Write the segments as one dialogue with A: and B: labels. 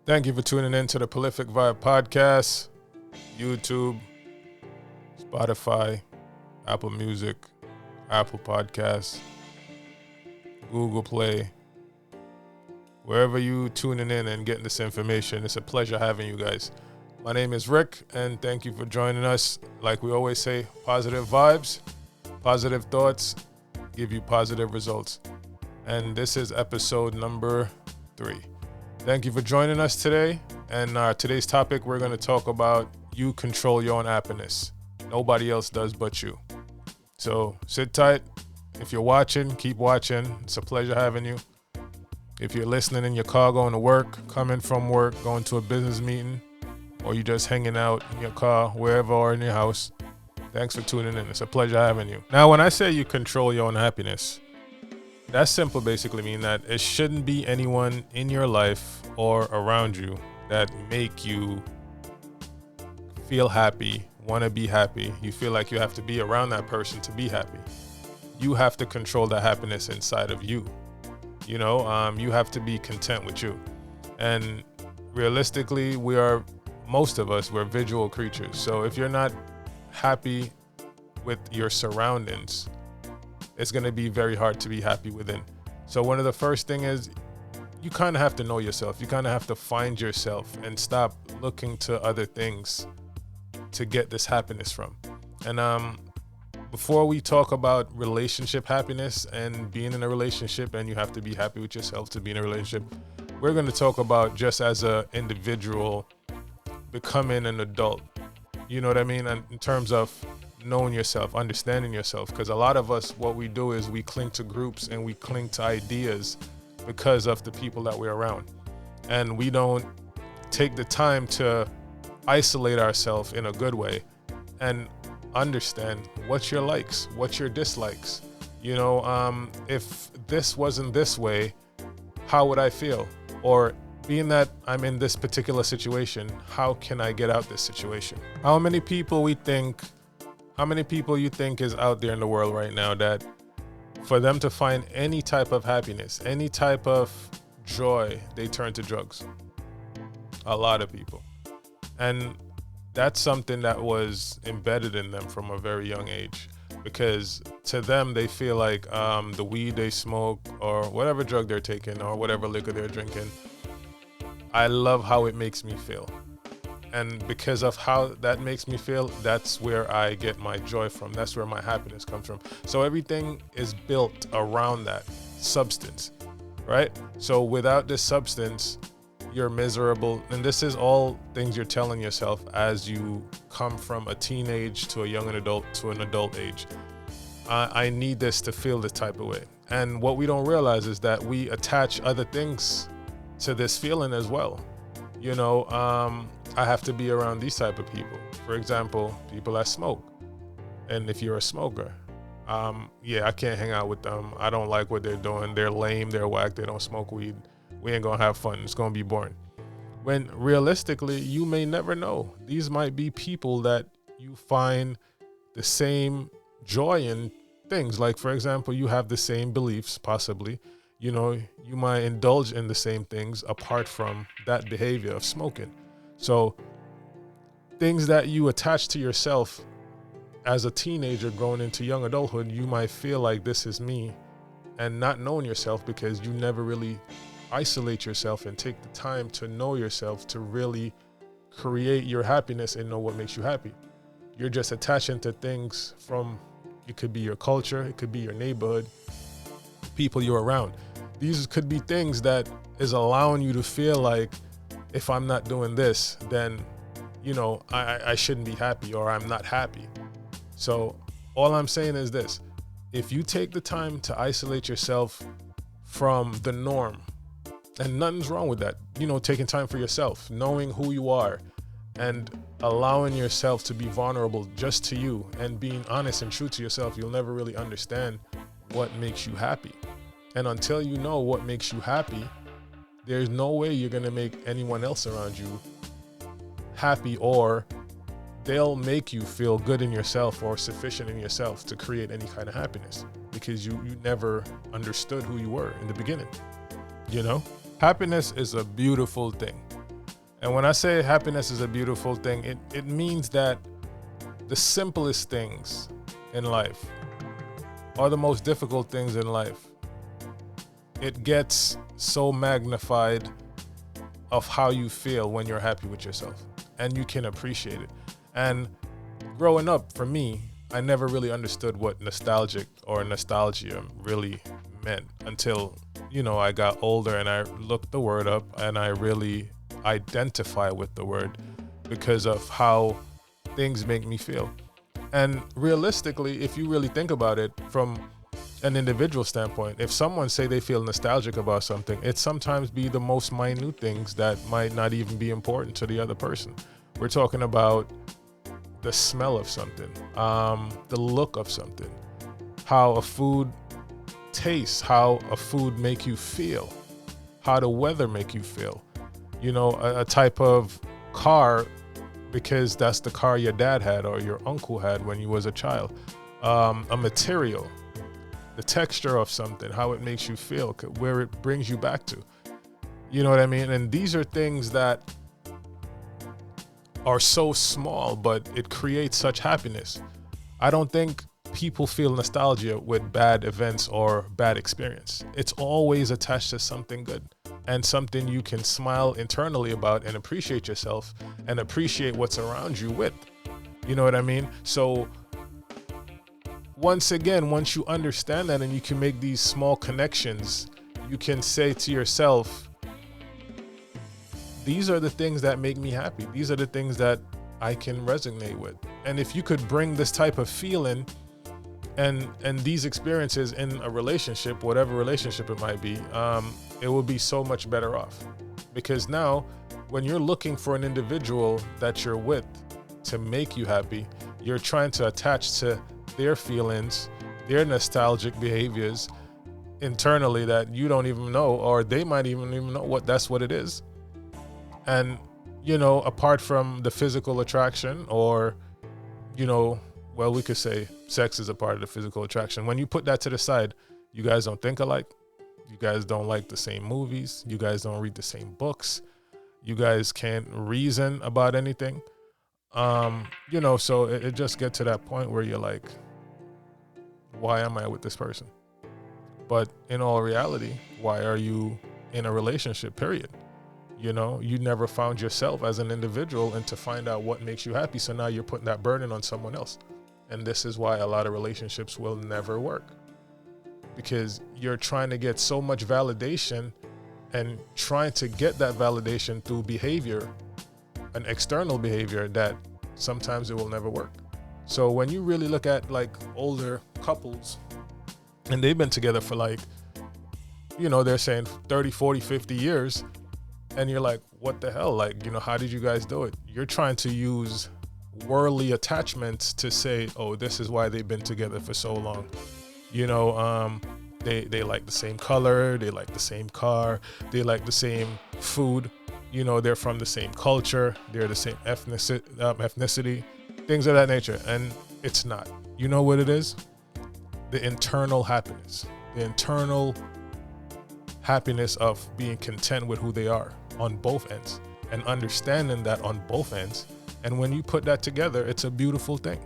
A: Thank you for tuning in to the Prolific Vibe Podcast, YouTube, Spotify, Apple Music, Apple Podcasts, Google Play. Wherever you tuning in and getting this information, it's a pleasure having you guys. My name is Rick, and thank you for joining us. Like we always say, positive vibes, positive thoughts give you positive results. And this is episode number 3. Thank you for joining us today. And today's topic, we're going to talk about you control your own happiness. Nobody else does but you. So sit tight. If you're watching, keep watching. It's a pleasure having you. If you're listening in your car going to work, coming from work, going to a business meeting, or you're just hanging out in your car, wherever or in your house, thanks for tuning in. It's a pleasure having you. Now, when I say you control your own happiness, that simple basically mean that it shouldn't be anyone in your life or around you that make you feel happy, want to be happy. You feel like you have to be around that person to be happy. You have to control that happiness inside of you. You have to be content with you. And realistically, most of us, we're visual creatures. So if you're not happy with your surroundings, it's going to be very hard to be happy within. So one of the first thing is you kind of have to know yourself. You kind of have to find yourself and stop looking to other things to get this happiness from. And before we talk about relationship happiness and being in a relationship, and you have to be happy with yourself to be in a relationship, we're going to talk about just as an individual becoming an adult. You know what I mean? And in terms of knowing yourself, understanding yourself, because a lot of us, what we do is we cling to groups and we cling to ideas because of the people that we're around, and we don't take the time to isolate ourselves in a good way and understand what's your likes, what's your dislikes. If this wasn't this way, how would I feel? Or being that I'm in this particular situation, how can I get out this situation? How many people you think is out there in the world right now that for them to find any type of happiness, any type of joy, they turn to drugs? A lot of people. And that's something that was embedded in them from a very young age, because to them, they feel like the weed they smoke or whatever drug they're taking or whatever liquor they're drinking, I love how it makes me feel. And because of how that makes me feel, that's where I get my joy from. That's where my happiness comes from. So everything is built around that substance, right? So without this substance, you're miserable. And this is all things you're telling yourself as you come from a teenage to a young adult to an adult age. I need this to feel this type of way. And what we don't realize is that we attach other things to this feeling as well. I have to be around these type of people. For example, people that smoke. And if you're a smoker, I can't hang out with them. I don't like what they're doing. They're lame, they're whack, they don't smoke weed. We ain't gonna have fun. It's gonna be boring. When realistically, you may never know. These might be people that you find the same joy in things. Like, for example, you have the same beliefs, possibly. You might indulge in the same things apart from that behavior of smoking. So things that you attach to yourself as a teenager growing into young adulthood, you might feel like this is me, and not knowing yourself because you never really isolate yourself and take the time to know yourself to really create your happiness and know what makes you happy. You're just attaching to things from, it could be your culture, it could be your neighborhood, people you're around. These could be things that is allowing you to feel like, if I'm not doing this, then, I shouldn't be happy, or I'm not happy. So all I'm saying is this: if you take the time to isolate yourself from the norm, and nothing's wrong with that, taking time for yourself, knowing who you are, and allowing yourself to be vulnerable just to you, and being honest and true to yourself, you'll never really understand what makes you happy. And until you know what makes you happy, there's no way you're going to make anyone else around you happy, or they'll make you feel good in yourself or sufficient in yourself to create any kind of happiness, because you never understood who you were in the beginning. Happiness is a beautiful thing. And when I say happiness is a beautiful thing, it means that the simplest things in life are the most difficult things in life. It gets so magnified of how you feel when you're happy with yourself, and you can appreciate it. And growing up, for me, I never really understood what nostalgia really meant until, I got older and I looked the word up and I really identify with the word because of how things make me feel. And realistically, if you really think about it from an individual standpoint, if someone say they feel nostalgic about something, it sometimes be the most minute things that might not even be important to the other person. We're talking about the smell of something, the look of something, how a food tastes, how a food make you feel, how the weather make you feel, a type of car because that's the car your dad had or your uncle had when you was a child, a material, the texture of something, how it makes you feel, where it brings you back to. You know what I mean? And these are things that are so small, but it creates such happiness. I don't think people feel nostalgia with bad events or bad experience. It's always attached to something good and something you can smile internally about and appreciate yourself and appreciate what's around you with. You know what I mean? So once you understand that and you can make these small connections, you can say to yourself, these are the things that make me happy. These are the things that I can resonate with. And if you could bring this type of feeling and these experiences in a relationship, whatever relationship it might be, it will be so much better off. Because now when you're looking for an individual that you're with to make you happy, you're trying to attach to their feelings, their nostalgic behaviors internally that you don't even know, or they might even know that's what it is. And, apart from the physical attraction or, we could say sex is a part of the physical attraction. When you put that to the side, you guys don't think alike. You guys don't like the same movies. You guys don't read the same books. You guys can't reason about anything. So it just gets to that point where you're like, why am I with this person? But in all reality, why are you in a relationship, period? You never found yourself as an individual and to find out what makes you happy. So now you're putting that burden on someone else. And this is why a lot of relationships will never work, because you're trying to get so much validation and trying to get that validation through behavior, an external behavior, that sometimes it will never work. So when you really look at like older couples and they've been together for they're saying 30, 40, 50 years, and you're like, what the hell? How did you guys do it? You're trying to use worldly attachments to say, oh, this is why they've been together for so long. They like the same color, they like the same car, they like the same food, they're from the same culture, they're the same ethnicity, things of that nature. And it's not. You know what it is? The internal happiness, of being content with who they are on both ends and understanding that on both ends. And when you put that together, it's a beautiful thing,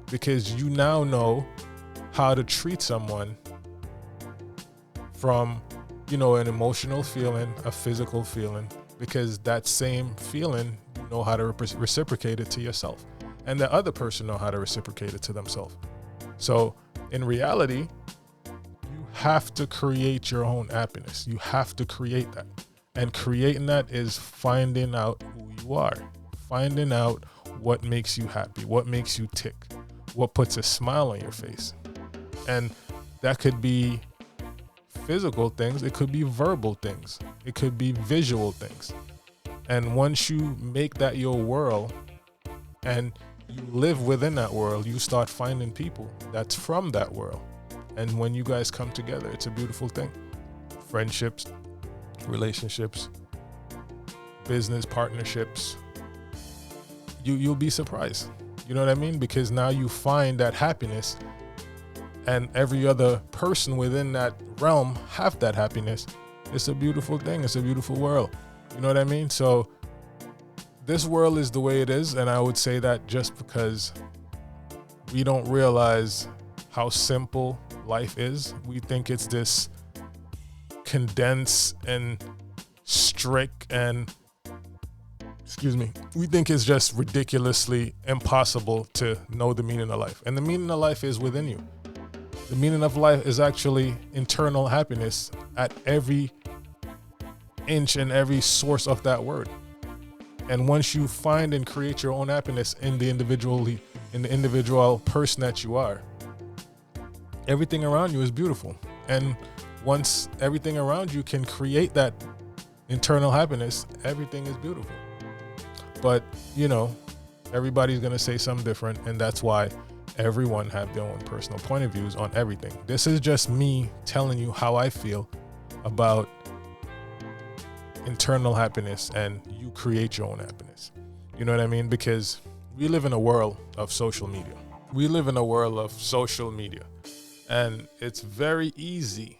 A: because you now know how to treat someone from, an emotional feeling, a physical feeling, because that same feeling, you know how to reciprocate it to yourself, and the other person know how to reciprocate it to themselves. So in reality, you have to create your own happiness. You have to create that. And creating that is finding out who you are, finding out what makes you happy, what makes you tick, what puts a smile on your face. And that could be physical things. It could be verbal things. It could be visual things. And once you make that your world and you live within that world, you start finding people that's from that world. And when you guys come together, it's a beautiful thing. Friendships, relationships, business partnerships, you'll be surprised. You know what I mean? Because now you find that happiness, and every other person within that realm have that happiness. It's a beautiful thing. It's a beautiful world. You know what I mean? So this world is the way it is, and I would say that just because we don't realize how simple life is. We think it's this condensed and strict and we think it's just ridiculously impossible to know the meaning of life. And the meaning of life is within you. The meaning of life is actually internal happiness at every inch and every source of that word. And once you find and create your own happiness in the individual person that you are, everything around you is beautiful. And once everything around you can create that internal happiness, everything is beautiful. But, everybody's going to say something different. And that's why everyone have their own personal point of views on everything. This is just me telling you how I feel about internal happiness, and you create your own happiness. You know what I mean? Because we live in a world of social media. And it's very easy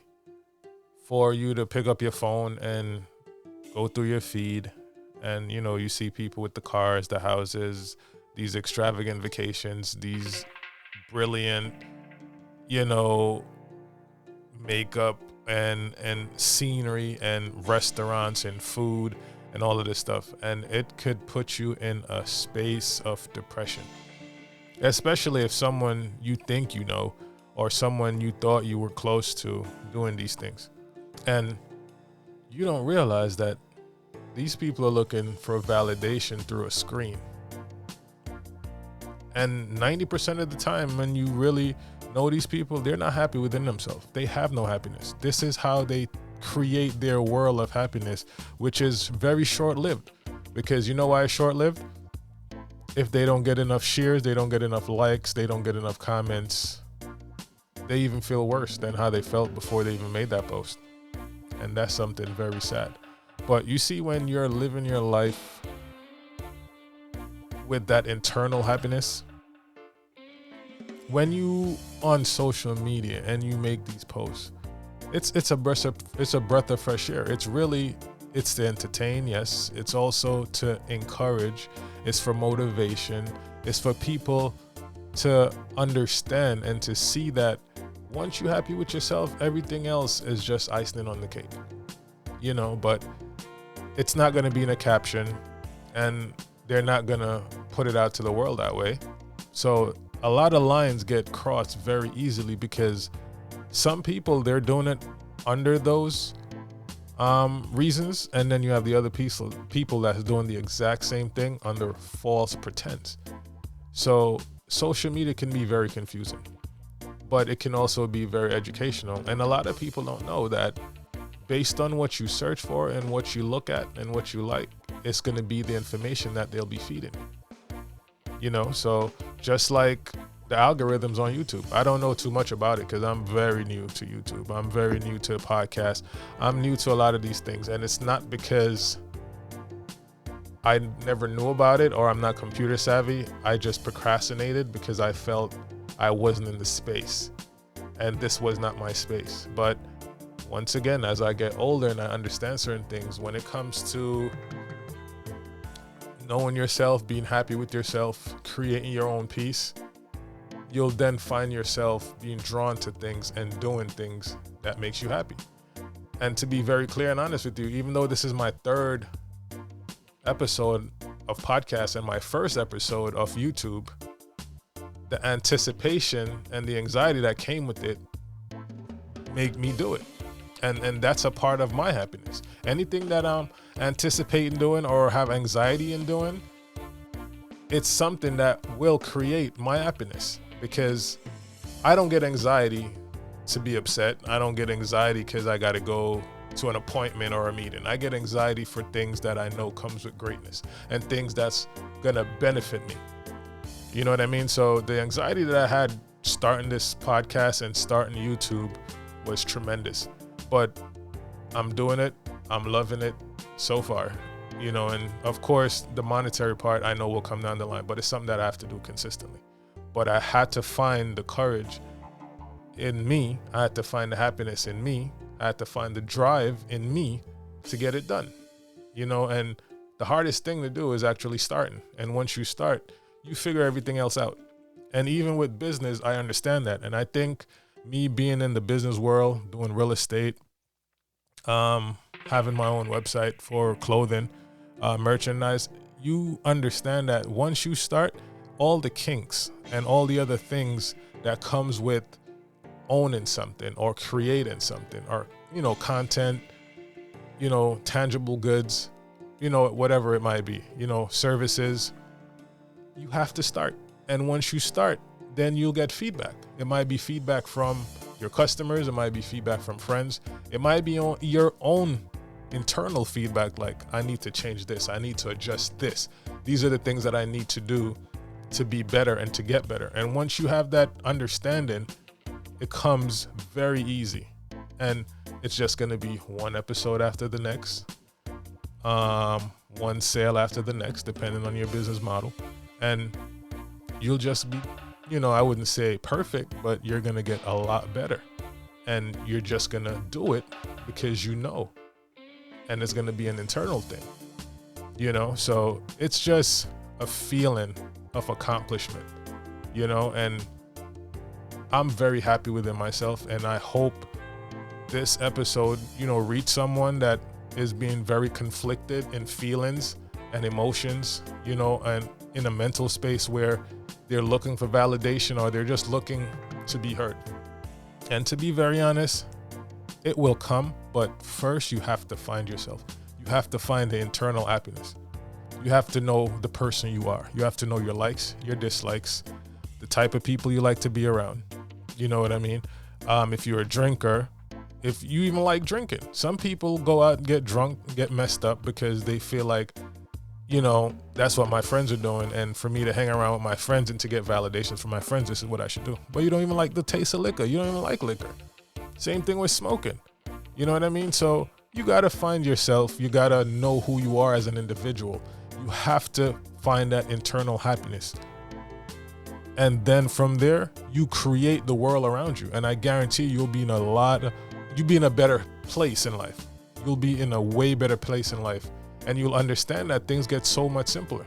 A: for you to pick up your phone and go through your feed. And, you see people with the cars, the houses, these extravagant vacations, these brilliant, makeup and scenery and restaurants and food and all of this stuff. And it could put you in a space of depression, especially if someone you think you know or someone you thought you were close to doing these things. And you don't realize that these people are looking for validation through a screen. And 90% of the time, when you really know these people, they're not happy within themselves. They have no happiness. This is how they create their world of happiness, which is very short-lived. Because you know why it's short-lived? If they don't get enough shares, they don't get enough likes, they don't get enough comments, they even feel worse than how they felt before they even made that post. And that's something very sad. But you see, when you're living your life with that internal happiness, when you on social media and you make these posts, it's a breath of fresh air. It's to entertain, yes. It's also to encourage. It's for motivation. It's for people to understand and to see that once you're happy with yourself, everything else is just icing on the cake. But it's not going to be in a caption, and they're not going to put it out to the world that way. So a lot of lines get crossed very easily because some people, they're doing it under those reasons. And then you have the other people that's doing the exact same thing under false pretense. So social media can be very confusing, but it can also be very educational. And a lot of people don't know that based on what you search for and what you look at and what you like, it's going to be the information that they'll be feeding. So just like the algorithms on YouTube, I don't know too much about it because I'm very new to YouTube. I'm very new to podcasts. I'm new to a lot of these things. And it's not because I never knew about it or I'm not computer savvy. I just procrastinated because I felt I wasn't in the space and this was not my space. But once again, as I get older and I understand certain things, when it comes to knowing yourself, being happy with yourself, creating your own peace, you'll then find yourself being drawn to things and doing things that makes you happy. And to be very clear and honest with you, even though this is my third episode of podcast and my first episode of YouTube, the anticipation and the anxiety that came with it make me do it. And that's a part of my happiness. Anything that I'm anticipating doing or have anxiety in doing, it's something that will create my happiness, because I don't get anxiety to be upset. I don't get anxiety because I got to go to an appointment or a meeting. I get anxiety for things that I know comes with greatness and things that's going to benefit me. You know what I mean? So the anxiety that I had starting this podcast and starting YouTube was tremendous. But I'm doing it. I'm loving it so far, and of course the monetary part I know will come down the line, but it's something that I have to do consistently. But I had to find the courage in me. I had to find the happiness in me. I had to find the drive in me to get it done, and The hardest thing to do is actually starting. And once you start, you figure everything else out. And even with business, I understand that. And I think me being in the business world, doing real estate, having my own website for clothing, merchandise, you understand that once you start, all the kinks and all the other things that comes with owning something or creating something or, content, tangible goods, whatever it might be, services, you have to start. And once you start, then you'll get feedback. It might be feedback from your customers. It might be feedback from friends. It might be your own internal feedback, like, I need to change this. I need to adjust this. These are the things that I need to do to be better and to get better. And once you have that understanding, it comes very easy. And it's just going to be one episode after the next, one sale after the next, depending on your business model. And you'll just be, I wouldn't say perfect, but you're going to get a lot better. And you're just going to do it because and it's going to be an internal thing, so it's just a feeling of accomplishment, and I'm very happy within myself. And I hope this episode, reach someone that is being very conflicted in feelings and emotions, and in a mental space where they're looking for validation or they're just looking to be heard. And to be very honest, it will come, but first you have to find yourself. You have to find the internal happiness. You have to know the person you are. You have to know your likes, your dislikes, the type of people you like to be around. You know what I mean? If you're a drinker, if you even like drinking, some people go out and get drunk, get messed up because they feel like, that's what my friends are doing. And for me to hang around with my friends and to get validations from my friends, this is what I should do. But you don't even like the taste of liquor. You don't even like liquor. Same thing with smoking. You know what I mean? So you got to find yourself. You got to know who you are as an individual. You have to find that internal happiness. And then from there, you create the world around you. And I guarantee you'll be in a better place in life. You'll be in a way better place in life. And you'll understand that things get so much simpler.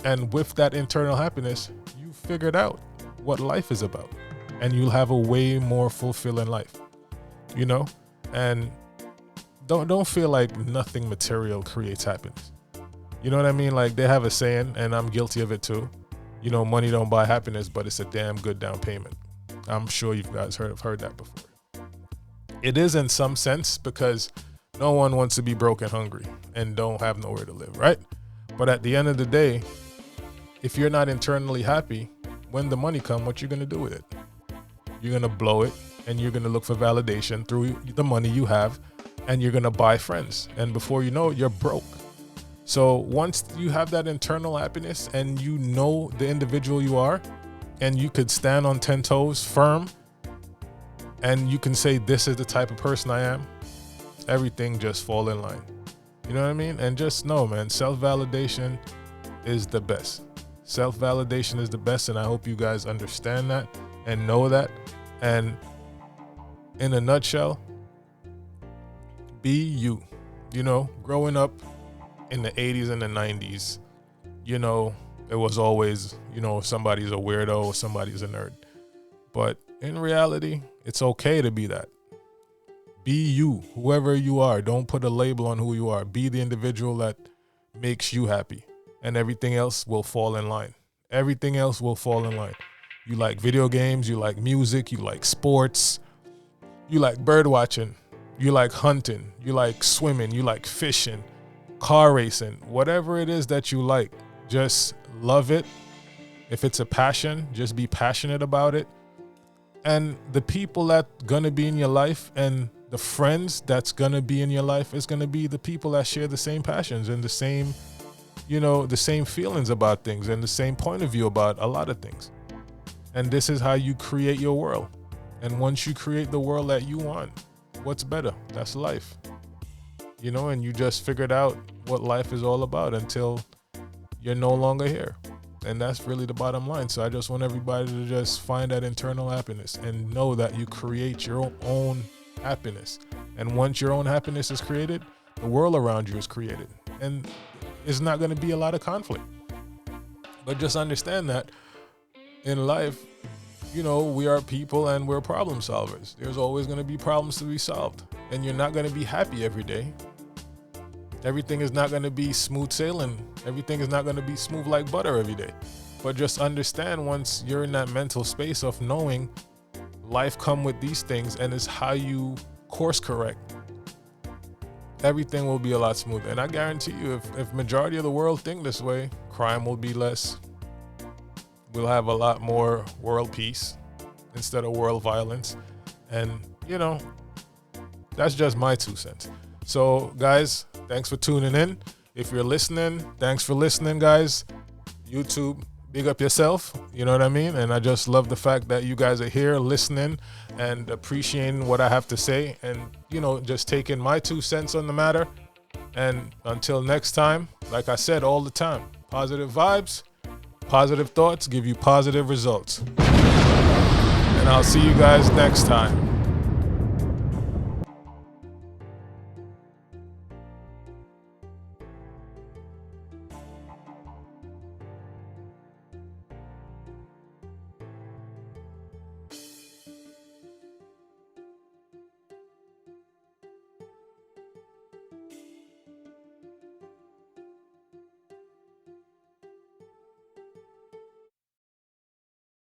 A: And with that internal happiness, you figured out what life is about. And you'll have a way more fulfilling life. And don't feel like nothing material creates happiness. You know what I mean? Like, they have a saying, and I'm guilty of it too. Money don't buy happiness, but it's a damn good down payment. I'm sure you guys have heard that before. It is in some sense, because no one wants to be broke and hungry and don't have nowhere to live, right? But at the end of the day, if you're not internally happy, when the money comes, what you're going to do with it? You're going to blow it, and you're going to look for validation through the money you have, and you're going to buy friends. And before you know it, you're broke. So once you have that internal happiness and the individual you are, and you could stand on 10 toes firm, and you can say, this is the type of person I am, everything just fall in line. You know what I mean? And just know, man, self-validation is the best. Self-validation is the best, and I hope you guys understand that and know that. And in a nutshell, be you. Growing up in the 80s and the 90s, it was always, somebody's a weirdo or somebody's a nerd. But in reality, it's okay to be that. Be you, whoever you are. Don't put a label on who you are. Be the individual that makes you happy, and everything else will fall in line. Everything else will fall in line. You like video games, you like music, you like sports, you like bird watching, you like hunting, you like swimming, you like fishing, car racing, whatever it is that you like, just love it. If it's a passion, just be passionate about it. And the people that gonna be in your life and the friends that's gonna be in your life is gonna be the people that share the same passions and the same, the same feelings about things and the same point of view about a lot of things. And this is how you create your world. And once you create the world that you want, what's better? That's life. And you just figured out what life is all about until you're no longer here. And that's really the bottom line. So I just want everybody to just find that internal happiness and know that you create your own happiness. And once your own happiness is created, the world around you is created. And it's not going to be a lot of conflict. But just understand that in life, you know, we are people and we're problem solvers. There's always going to be problems to be solved, and you're not going to be happy every day. Everything is not going to be smooth sailing. Everything is not going to be smooth like butter every day. But just understand, once you're in that mental space of knowing life come with these things and it's how you course correct, everything will be a lot smoother. And I guarantee you, if majority of the world think this way, crime will be less. We'll have a lot more world peace instead of world violence. And, you know, that's just my 2 cents. So, guys, thanks for tuning in. If you're listening, thanks for listening, guys. YouTube, big up yourself. You know what I mean? And I just love the fact that you guys are here listening and appreciating what I have to say, and, you know, just taking my 2 cents on the matter. And until next time, like I said all the time, positive vibes, positive thoughts give you positive results. And I'll see you guys next time.